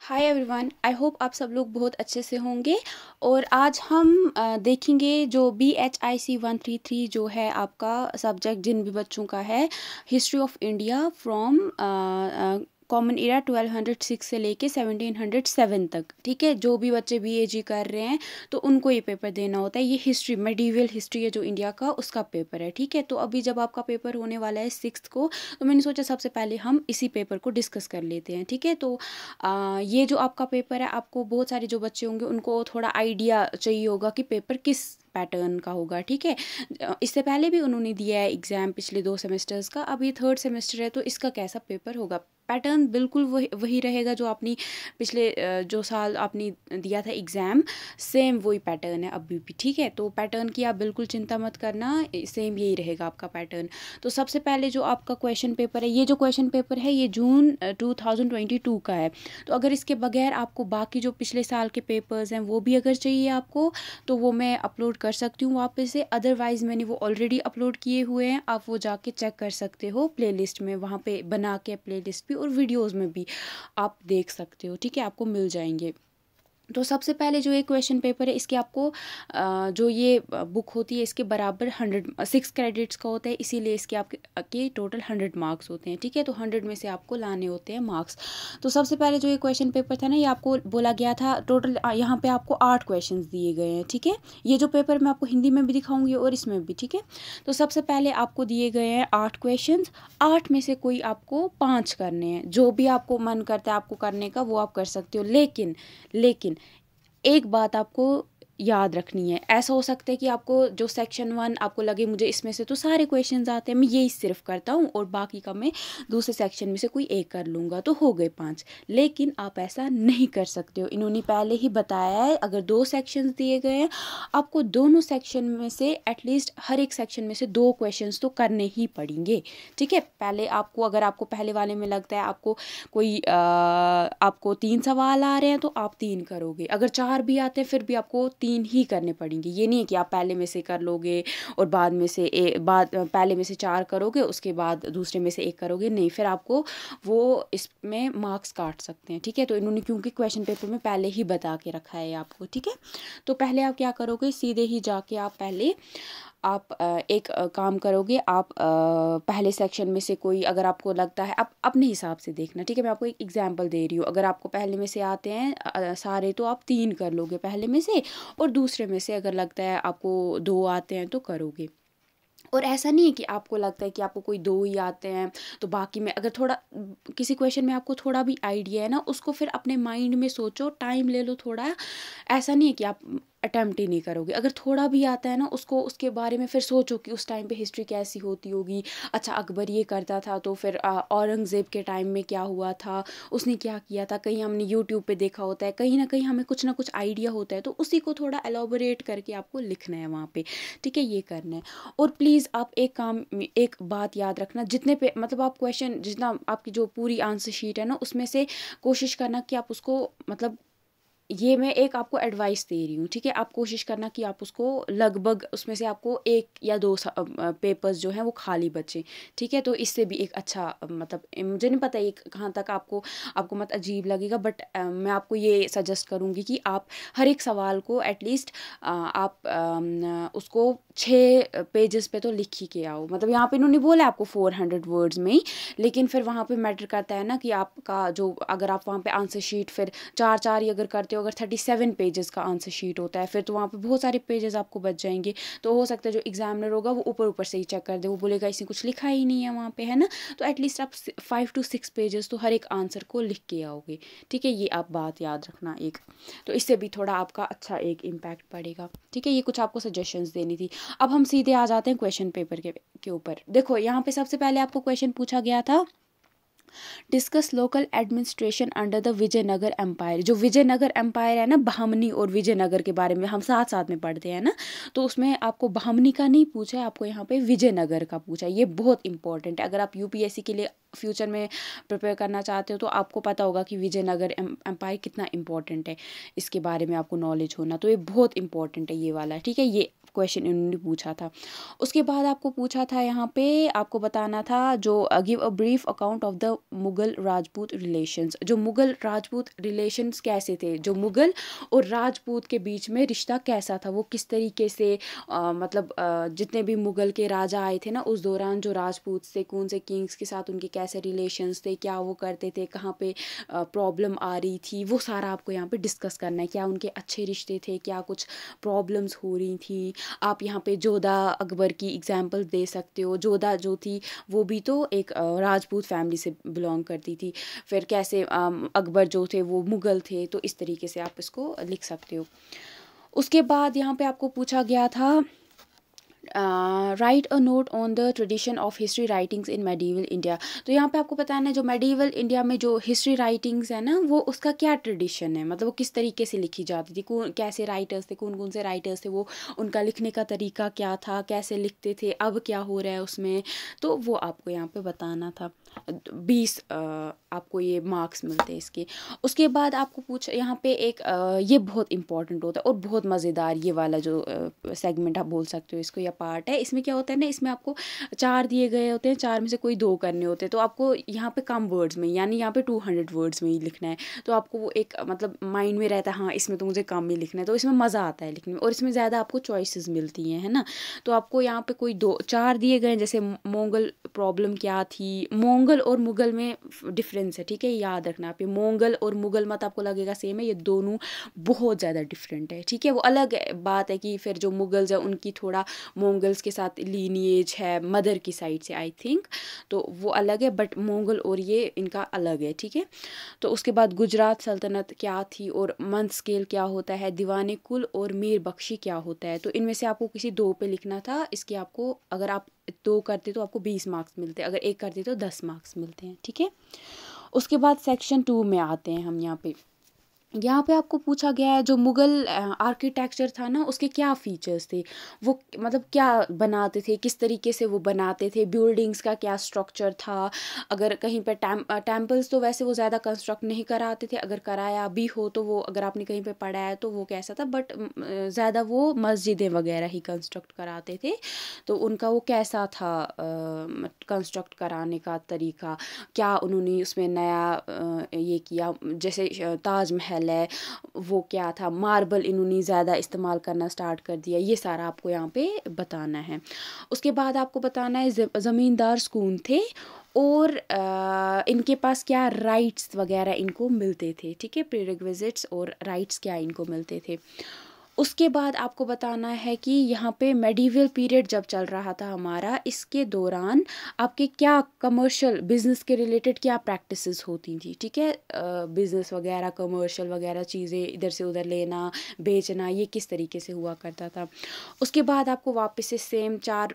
Hi everyone, I hope आप सब लोग बहुत अच्छे से होंगे। और आज हम देखेंगे जो BHIC 133 जो है आपका सब्जेक्ट जिन भी बच्चों का है, history of India from common era 1206 से लेके 1707 तक। ठीक है, जो भी बच्चे BAG कर रहे हैं तो उनको ये पेपर देना होता है। ये हिस्ट्री, मेडिवल हिस्ट्री है जो इंडिया का, उसका पेपर है। ठीक है, तो अभी जब आपका पेपर होने वाला है 6 को, तो मैंने सोचा सबसे पहले हम इसी पेपर को डिस्कस कर लेते हैं। ठीक है, तो ये जो आपका पेपर है, आपको बहुत सारे जो बच्चे होंगे उनको थोड़ा आइडिया चाहिए होगा कि पेपर किस पैटर्न का होगा। ठीक है, इससे पहले भी उन्होंने दिया है एग्ज़ाम पिछले 2 सेमेस्टर्स का, अब ये 3rd सेमेस्टर है तो इसका कैसा पेपर होगा। पैटर्न बिल्कुल वही रहेगा जो आपने पिछले जो साल आपने दिया था एग्ज़ाम, सेम वही पैटर्न है अभी भी। ठीक है, तो पैटर्न की आप बिल्कुल चिंता मत करना, सेम यही रहेगा आपका पैटर्न। तो सबसे पहले जो आपका क्वेश्चन पेपर है, ये जो क्वेश्चन पेपर है ये जून 2022 का है। तो अगर इसके बगैर आपको बाकी जो पिछले साल के पेपर्स हैं वो भी अगर चाहिए आपको, तो वो मैं अपलोड कर सकती हूँ वापस से। अदरवाइज़ मैंने वो ऑलरेडी अपलोड किए हुए हैं, आप वो जाके चेक कर सकते हो प्लेलिस्ट में, वहाँ पे बना के प्लेलिस्ट भी और वीडियोस में भी आप देख सकते हो। ठीक है, आपको मिल जाएंगे। तो सबसे पहले जो ये क्वेश्चन पेपर है, इसके आपको जो ये बुक होती है इसके बराबर 6 क्रेडिट्स का होता है, इसीलिए इसके आपके टोटल 100 मार्क्स होते हैं। ठीक है, तो 100 में से आपको लाने होते हैं मार्क्स। तो सबसे पहले जो ये क्वेश्चन पेपर था ना, ये आपको बोला गया था टोटल यहाँ पे आपको 8 क्वेश्चन दिए गए हैं। ठीक है, ये जो पेपर मैं आपको हिंदी में भी दिखाऊंगी और इसमें भी। ठीक है, तो सबसे पहले आपको दिए गए हैं 8 क्वेश्चन। 8 में से कोई आपको 5 करने हैं, जो भी आपको मन करता है आपको करने का वो आप कर सकते हो। लेकिन एक बात आपको याद रखनी है। ऐसा हो सकता है कि आपको जो सेक्शन 1 आपको लगे मुझे इसमें से तो सारे क्वेश्चंस आते हैं, मैं यही सिर्फ करता हूँ और बाकी का मैं दूसरे सेक्शन में से कोई एक कर लूँगा, तो हो गए 5। लेकिन आप ऐसा नहीं कर सकते हो। इन्होंने पहले ही बताया है, अगर 2 सेक्शंस दिए गए हैं, आपको दोनों सेक्शन में से एटलीस्ट हर एक सेक्शन में से 2 क्वेश्चंस तो करने ही पड़ेंगे। ठीक है, पहले आपको, अगर आपको पहले वाले में लगता है आपको कोई आपको 3 सवाल आ रहे हैं तो आप 3 करोगे। अगर 4 भी आते हैं फिर भी आपको 3 ही करने पड़ेंगे। ये नहीं है कि आप पहले में से कर लोगे और बाद में से पहले में से 4 करोगे, उसके बाद दूसरे में से 1 करोगे, नहीं, फिर आपको वो इसमें मार्क्स काट सकते हैं। ठीक है, तो इन्होंने क्योंकि क्वेश्चन पेपर में पहले ही बता के रखा है आपको। ठीक है, तो पहले आप क्या करोगे, सीधे ही जाके आप पहले आप एक काम करोगे। आप पहले सेक्शन में से कोई, अगर आपको लगता है, आप अपने हिसाब से देखना। ठीक है, मैं आपको एक एग्जांपल दे रही हूँ। अगर आपको पहले में से आते हैं सारे, तो आप 3 कर लोगे पहले में से, और दूसरे में से अगर लगता है आपको 2 आते हैं तो करोगे। और ऐसा नहीं है कि आपको लगता है कि आपको कोई 2 ही आते हैं तो बाकी में, अगर थोड़ा किसी क्वेश्चन में आपको थोड़ा भी आइडिया है ना, उसको फिर अपने माइंड में सोचो, टाइम ले लो थोड़ा। ऐसा नहीं है कि आप अटेम्प्ट ही नहीं करोगे। अगर थोड़ा भी आता है ना, उसको उसके बारे में फिर सोचो कि उस टाइम पे हिस्ट्री कैसी होती होगी। अच्छा, अकबर ये करता था तो फिर औरंगज़ेब के टाइम में क्या हुआ था, उसने क्या किया था, कहीं हमने यूट्यूब पे देखा होता है, कहीं ना कहीं हमें कुछ ना कुछ आइडिया होता है, तो उसी को थोड़ा एलोबोरेट करके आपको लिखना है वहाँ पे। ठीक है, ये करना है। और प्लीज़ आप एक बात याद रखना, जितने पे मतलब आप क्वेश्चन, जितना आपकी जो पूरी आंसर शीट है ना, उसमें से कोशिश करना कि आप उसको, मतलब ये मैं एक आपको एडवाइस दे रही हूँ। ठीक है, आप कोशिश करना कि आप उसको लगभग, उसमें से आपको 1 या 2 पेपर्स जो हैं वो खाली बचे। ठीक है, तो इससे भी एक अच्छा मतलब, मुझे नहीं पता ये कहाँ तक आपको मत अजीब लगेगा, बट मैं आपको ये सजेस्ट करूँगी कि आप हर एक सवाल को एटलीस्ट आप उसको 6 पेजेस पे तो लिख ही के आओ। मतलब यहाँ पे इन्होंने बोला आपको 400 वर्ड्स में ही, लेकिन फिर वहाँ पे मैटर करता है ना कि आपका जो, अगर आप वहाँ पे आंसर शीट फिर 4 ही अगर करते हो, अगर 37 पेजेस का आंसर शीट होता है, फिर तो वहाँ पे बहुत सारे पेजेस आपको बच जाएंगे। तो हो सकता है जो एग्जामिनर होगा वो ऊपर ऊपर से ही चेक कर दे, वो बोलेगा इसने कुछ लिखा ही नहीं है वहाँ पे, है ना। तो एटलीस्ट आप 5 to 6 पेजेस तो हर एक आंसर को लिख के आओगे। ठीक है, ये आप बात याद रखना एक, तो इससे भी थोड़ा आपका अच्छा एक इम्पैक्ट पड़ेगा। ठीक है, ये कुछ आपको सजेशंस देनी थी। अब हम सीधे आ जाते हैं क्वेश्चन पेपर के ऊपर। देखो, यहाँ पे सबसे पहले आपको क्वेश्चन पूछा गया था, discuss local administration under the Vijayanagara empire. जो विजयनगर एम्पायर है ना, बहमनी और विजयनगर के बारे में हम साथ साथ में पढ़ते हैं ना, तो उसमें आपको बहमनी का नहीं पूछा है, आपको यहाँ पे विजयनगर का पूछा है। ये बहुत इंपॉर्टेंट है। अगर आप UPSC के लिए फ्यूचर में प्रिपेयर करना चाहते हो तो आपको पता होगा कि विजयनगर एम्पायर कितना इंपॉर्टेंट है, इसके बारे में आपको नॉलेज होना, तो ये बहुत इंपॉर्टेंट है ये वाला, ठीक है। ये क्वेश्चन इन्होंने पूछा था। उसके बाद आपको पूछा था यहाँ पे, आपको बताना था जो give a brief account of the Mughal Rajput relations. जो मुगल राजपूत रिलेशंस कैसे थे, जो मुगल और राजपूत के बीच में रिश्ता कैसा था, वो किस तरीके से मतलब जितने भी मुगल के राजा आए थे ना उस दौरान, जो राजपूत थे कौन से किंग्स के साथ उनके कैसे रिलेशंस थे, क्या वो करते थे, कहाँ पे प्रॉब्लम आ रही थी, वो सारा आपको यहाँ पे डिस्कस करना है। क्या उनके अच्छे रिश्ते थे, क्या कुछ प्रॉब्लम्स हो रही थी। आप यहाँ पे जोधा अकबर की एग्जांपल दे सकते हो। जोधा जो थी वो भी तो एक राजपूत फैमिली से बिलोंग करती थी, फिर कैसे अकबर जो थे वो मुगल थे, तो इस तरीके से आप इसको लिख सकते हो। उसके बाद यहाँ पे आपको पूछा गया था right a note on the tradition of history writings in medieval India. तो यहाँ पे आपको बताना है जो मेडिवल इंडिया में जो हिस्ट्री राइटिंग्स है ना, वो उसका क्या ट्रेडिशन है, मतलब वो किस तरीके से लिखी जाती थी, कौन कैसे राइटर्स थे, कौन कौन से राइटर्स थे, वो उनका लिखने का तरीका क्या था, कैसे लिखते थे, अब क्या हो रहा है उसमें, तो वो आपको यहाँ पे बताना था। 20 आपको ये मार्क्स मिलते हैं इसके। उसके बाद आपको पूछ यहाँ पे एक ये बहुत इंपॉर्टेंट होता है और बहुत मज़ेदार ये वाला जो सेगमेंट आप बोल सकते हो इसको, या पार्ट है। इसमें क्या होता है ना, इसमें आपको 4 दिए गए होते हैं, 4 में से कोई 2 करने होते हैं, तो आपको यहाँ पे कम वर्ड्स में, यानी यहाँ पे 200 वर्ड्स में ही लिखना है। तो आपको वो एक मतलब माइंड में रहता है, हाँ इसमें तो मुझे कम ही लिखना है, तो इसमें मज़ा आता है लिखने में, और इसमें ज़्यादा आपको चॉइसेस मिलती हैं, है ना। तो आपको यहाँ पे कोई 4 दिए गए, जैसे मोंगल प्रॉब्लम क्या थी, मोंगल और मुगल में डिफरेंस है, ठीक है, याद रखना आप। ये मोंगल और मुगल मत आपको लगेगा सेम है, ये दोनों बहुत ज़्यादा डिफरेंट है, ठीक है। वो अलग बात है कि फिर जो मुगल्स है उनकी थोड़ा मोंगल्स के साथ लीनिएज है मदर की साइड से आई थिंक, तो वो अलग है, बट मोंगल और ये इनका अलग है, ठीक है। तो उसके बाद गुजरात सल्तनत क्या थी, और मंथ स्केल क्या होता है, दीवाने कुल और मीर बख्शी क्या होता है। तो इनमें से आपको किसी 2 पे लिखना था। इसके आपको अगर आप 2 करते तो आपको 20 मार्क्स मिलते हैं, अगर 1 करते तो 10 मार्क्स मिलते हैं, ठीक है। उसके बाद सेक्शन 2 में आते हैं हम। यहाँ पे आपको पूछा गया है जो मुगल आर्किटेक्चर था ना, उसके क्या फीचर्स थे, वो मतलब क्या बनाते थे, किस तरीके से वो बनाते थे, बिल्डिंग्स का क्या स्ट्रक्चर था। अगर कहीं पे टेम्पल्स तो वैसे वो ज़्यादा कंस्ट्रक्ट नहीं कराते थे, अगर कराया भी हो तो वो, अगर आपने कहीं पे पढ़ा है तो वो कैसा था, बट ज़्यादा वो मस्जिदें वगैरह ही कंस्ट्रक्ट कराते थे। तो उनका वो कैसा था कंस्ट्रक्ट कराने का तरीका, क्या उन्होंने उसमें नया ये किया, जैसे ताजमहल है वो क्या था, मार्बल इन्होंने ज़्यादा इस्तेमाल करना स्टार्ट कर दिया, ये सारा आपको यहाँ पे बताना है। उसके बाद आपको बताना है ज़मींदार सुकून थे, और इनके पास क्या राइट्स वगैरह इनको मिलते थे, ठीक है, प्रीरिक्विजिट्स और राइट्स क्या इनको मिलते थे। उसके बाद आपको बताना है कि यहाँ पे मेडिवल पीरियड जब चल रहा था हमारा, इसके दौरान आपके क्या कमर्शियल बिजनेस के रिलेटेड क्या प्रैक्टिसेस होती थी, ठीक है, बिजनेस वगैरह कमर्शियल वगैरह चीज़ें इधर से उधर लेना बेचना, ये किस तरीके से हुआ करता था। उसके बाद आपको वापस से सेम 4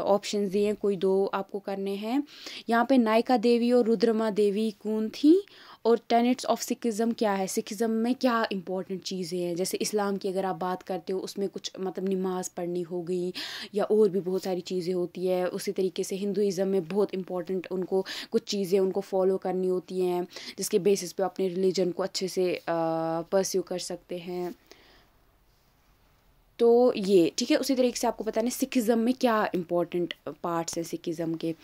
ऑप्शंस दिए, कोई 2 आपको करने हैं। यहाँ पे नायका देवी और रुद्रमा देवी कौन थी, और टेनेट्स ऑफ सिखिज़्म क्या है, सिखिज़्म में क्या इंपॉर्टेंट चीज़ें हैं, जैसे इस्लाम की अगर आप बात करते हो उसमें कुछ मतलब नमाज पढ़नी हो गई, या और भी बहुत सारी चीज़ें होती है। उसी तरीके से हिंदुइज़्म में बहुत इंपॉर्टेंट उनको कुछ चीज़ें उनको फॉलो करनी होती हैं, जिसके बेसिस पे अपने रिलीजन को अच्छे से परस्यू कर सकते हैं। तो ये ठीक है। उसी तरीके से आपको बताना है सिखिज़्म में क्या इंपॉर्टेंट पार्ट्स हैं सिखिज़्म के।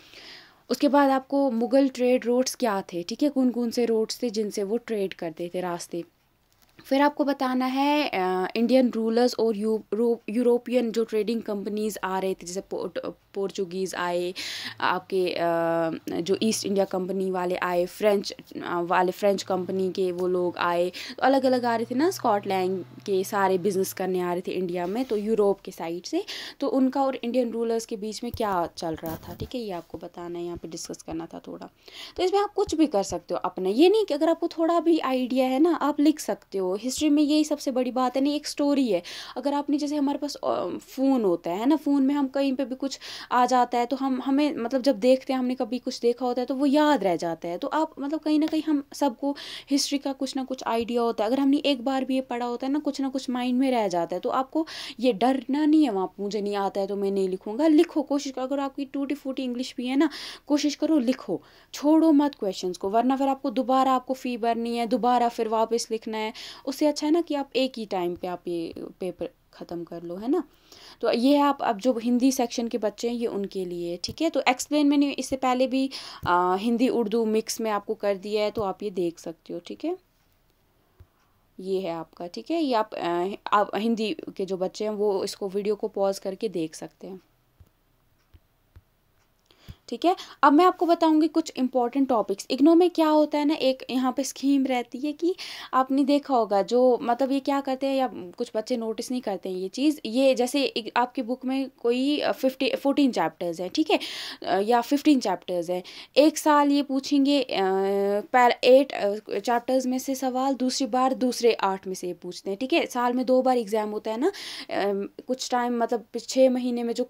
उसके बाद आपको मुग़ल ट्रेड रोड्स क्या थे, ठीक है, कौन कौन से रोड्स थे जिनसे वो ट्रेड करते थे, रास्ते। फिर आपको बताना है इंडियन रूलर्स और यूरोपियन जो ट्रेडिंग कंपनीज़ आ रहे थे, जैसे पोर्चुगीज़ आए, आपके जो ईस्ट इंडिया कंपनी वाले आए, फ्रेंच कंपनी के वो लोग आए, तो अलग अलग आ रहे थे ना, स्कॉटलैंड के सारे बिज़नेस करने आ रहे थे इंडिया में, तो यूरोप के साइड से, तो उनका और इंडियन रूलर्स के बीच में क्या चल रहा था, ठीक है, ये आपको बताना है, यहाँ पे डिस्कस करना था थोड़ा। तो इसमें आप कुछ भी कर सकते हो अपना, ये नहीं कि अगर आपको थोड़ा भी आइडिया है ना आप लिख सकते हो। हिस्ट्री में यही सबसे बड़ी बात है, नहीं एक स्टोरी है। अगर आपने जैसे हमारे पास फ़ोन होता है ना, फ़ोन में हम कहीं पे भी कुछ आ जाता है तो हमें मतलब जब देखते हैं, हमने कभी कुछ देखा होता है तो वो याद रह जाता है। तो आप मतलब कहीं ना कहीं हम सबको हिस्ट्री का कुछ ना कुछ आइडिया होता है, अगर हमने एक बार भी ये पढ़ा होता है ना कुछ माइंड में रह जाता है। तो आपको ये डरना नहीं है वहाँ, मुझे नहीं आता है तो मैं नहीं लिखूंगा। लिखो, कोशिश करो, अगर आपकी टूटी फूटी इंग्लिश भी है ना, कोशिश करो लिखो, छोड़ो मत क्वेश्चंस को, वरना फिर आपको दोबारा आपको फी भरनी है, दोबारा फिर वापस लिखना है। उससे अच्छा है ना कि आप एक ही टाइम पे आप ये पेपर ख़त्म कर लो, है ना। तो ये आप अब जो हिंदी सेक्शन के बच्चे हैं ये उनके लिए, ठीक है। तो एक्सप्लेन मैंने इससे पहले भी हिंदी उर्दू मिक्स में आपको कर दिया है, तो आप ये देख सकते हो, ठीक है। ये है आपका, ठीक है। ये आप हिंदी के जो बच्चे हैं वो इसको वीडियो को पॉज करके देख सकते हैं, ठीक है। अब मैं आपको बताऊंगी कुछ इंपॉर्टेंट टॉपिक्स। इग्नो में क्या होता है ना, एक यहाँ पे स्कीम रहती है कि आपने देखा होगा, जो मतलब ये क्या करते हैं या कुछ बच्चे नोटिस नहीं करते हैं ये चीज़, ये जैसे आपकी बुक में कोई 14 चैप्टर्स हैं, ठीक है, या 15 चैप्टर्स हैं। एक साल ये पूछेंगे 8 चैप्टर्स में से सवाल, दूसरी बार दूसरे 8 में से ये पूछते हैं, ठीक है। साल में 2 बार एग्ज़ाम होता है ना, कुछ टाइम मतलब 6 महीने में जो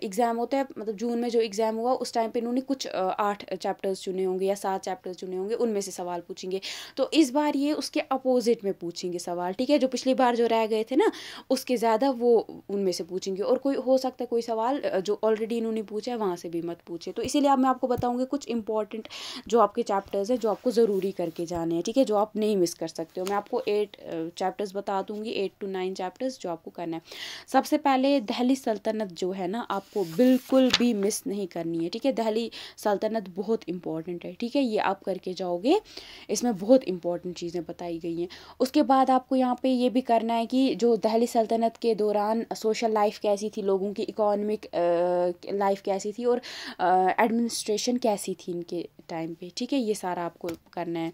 एग्ज़ाम होता है, मतलब जून में जो एग्ज़ाम हुआ उस टाइम पे इन्होंने कुछ 8 चैप्टर्स चुने होंगे या 7 चैप्टर्स चुने होंगे, उनमें से सवाल पूछेंगे। तो इस बार ये उसके अपोजिट में पूछेंगे सवाल, ठीक है। जो पिछली बार जो रह गए थे ना उसके ज़्यादा वो उनमें से पूछेंगे, और कोई हो सकता है कोई सवाल जो ऑलरेडी इन्होंने पूछा है वहाँ से भी मत पूछे। तो इसीलिए अब मैं आपको बताऊँगी कुछ इंपॉर्टेंट जो आपके चैप्टर्स हैं जो आपको ज़रूरी करके जाने हैं, ठीक है, जो आप नहीं मिस कर सकते हो। मैं आपको 8 चैप्टर्स बता दूँगी, 8 to 9 चैप्टर्स जो आपको करना है। सबसे पहले दिल्ली सल्तनत जो है ना आपको बिल्कुल भी मिस नहीं करनी है, ठीक है। दिल्ली सल्तनत बहुत इंपॉर्टेंट है, ठीक है, ये आप करके जाओगे, इसमें बहुत इंपॉर्टेंट चीज़ें बताई गई हैं। उसके बाद आपको यहाँ पे ये भी करना है कि जो दिल्ली सल्तनत के दौरान सोशल लाइफ कैसी थी, लोगों की इकोनॉमिक लाइफ कैसी थी, और एडमिनिस्ट्रेशन कैसी थी इनके टाइम पे, ठीक है, ये सारा आपको करना है।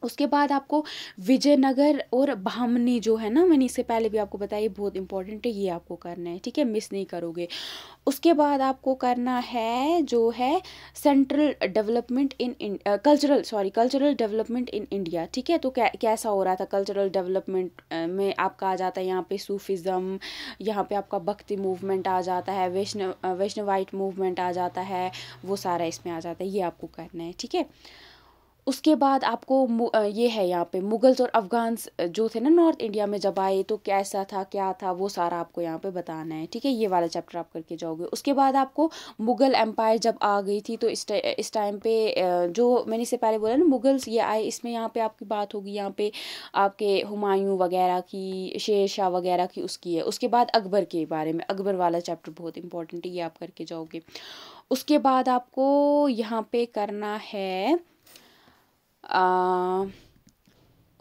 उसके बाद आपको विजयनगर और बहामनी जो है ना, मैंने इससे पहले भी आपको बताया, बहुत इंपॉर्टेंट है, ये आपको करना है, ठीक है, मिस नहीं करोगे। उसके बाद आपको करना है जो है central development in cultural development in India, ठीक है। तो कैसा हो रहा था कल्चरल डेवलपमेंट में, आपका आ जाता है यहाँ पे सूफिज़म, यहाँ पे आपका भक्ति मूवमेंट आ जाता है, वैष्णवाइट मूवमेंट आ जाता है, वो सारा इसमें आ जाता है, ये आपको करना है, ठीक है। उसके बाद आपको ये है यहाँ पे मुगल्स और अफगान्स जो थे ना नॉर्थ इंडिया में जब आए तो कैसा था क्या था, वो सारा आपको यहाँ पे बताना है, ठीक है, ये वाला चैप्टर आप करके जाओगे। उसके बाद आपको मुगल एम्पायर जब आ गई थी तो इस टाइम पे जो मैंने इससे पहले बोला ना मुगल्स ये आए, इसमें यहाँ पे आपकी बात होगी, यहाँ पे आपके हुमायूं वगैरह की, शेर शाह वगैरह की उसकी है। उसके बाद अकबर के बारे में, अकबर वाला चैप्टर बहुत इंपॉर्टेंट है, ये आप करके जाओगे। उसके बाद आपको यहाँ पे करना है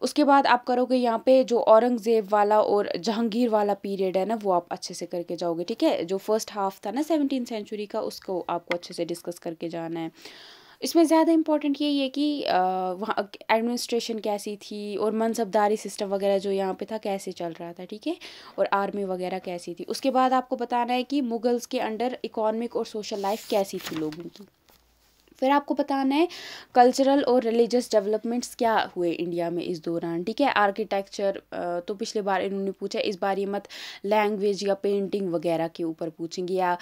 उसके बाद आप करोगे यहाँ पे जो औरंगज़ेब वाला और जहांगीर वाला पीरियड है ना, वो आप अच्छे से करके जाओगे, ठीक है। जो फर्स्ट हाफ था ना 17th सेंचुरी का, उसको आपको अच्छे से डिस्कस करके जाना है। इसमें ज़्यादा इंपॉर्टेंट यही है कि वहाँ एडमिनिस्ट्रेशन कैसी थी और मनसबदारी सिस्टम वगैरह जो यहाँ पे था कैसे चल रहा था, ठीक है, और आर्मी वगैरह कैसी थी। उसके बाद आपको बताना है कि मुगल्स के अंडर इकोनॉमिक और सोशल लाइफ कैसी थी लोगों की। फिर आपको बताना है कल्चरल और रिलीजियस डेवलपमेंट्स क्या हुए इंडिया में इस दौरान, ठीक है। आर्किटेक्चर तो पिछले बार इन्होंने पूछा, इस बार ये मत लैंग्वेज या पेंटिंग वगैरह के ऊपर पूछेंगे, या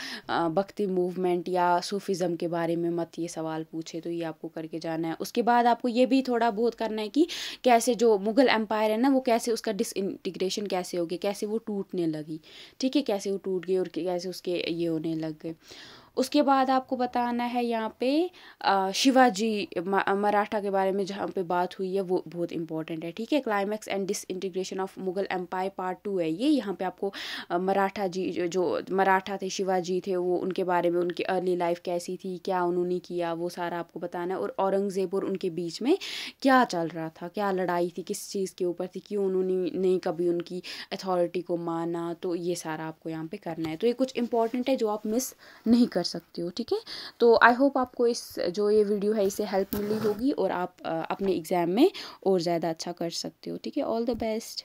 भक्ति मूवमेंट या सूफिज़म के बारे में मत ये सवाल पूछे, तो ये आपको करके जाना है। उसके बाद आपको ये भी थोड़ा बहुत करना है कि कैसे जो मुग़ल एम्पायर है ना वो कैसे उसका डिसइंटीग्रेशन कैसे हो गया, कैसे वो टूटने लगी, ठीक है, कैसे वो टूट गई और कैसे उसके ये होने लग गए। उसके बाद आपको बताना है यहाँ पे शिवाजी मराठा के बारे में जहाँ पे बात हुई है वो बहुत इंपॉर्टेंट है, ठीक है। Climax and disintegration of Mughal empire part 2 है ये। यहाँ पे आपको मराठा जी जो मराठा थे, शिवाजी थे, वो उनके बारे में, उनकी अर्ली लाइफ कैसी थी, क्या उन्होंने किया, वो सारा आपको बताना है। और औरंगज़ेब और उनके बीच में क्या चल रहा था, क्या लड़ाई थी, किस चीज़ के ऊपर थी, क्यों उन्होंने नहीं कभी उनकी अथॉरिटी को माना, तो ये सारा आपको यहाँ पे करना है। तो ये कुछ इंपॉर्टेंट है जो आप मिस नहीं कर सकते हो, ठीक है। तो आई होप आपको इस जो ये वीडियो है इससे हेल्प मिली होगी और आप अपने एग्ज़ाम में और ज़्यादा अच्छा कर सकते हो, ठीक है। All the best.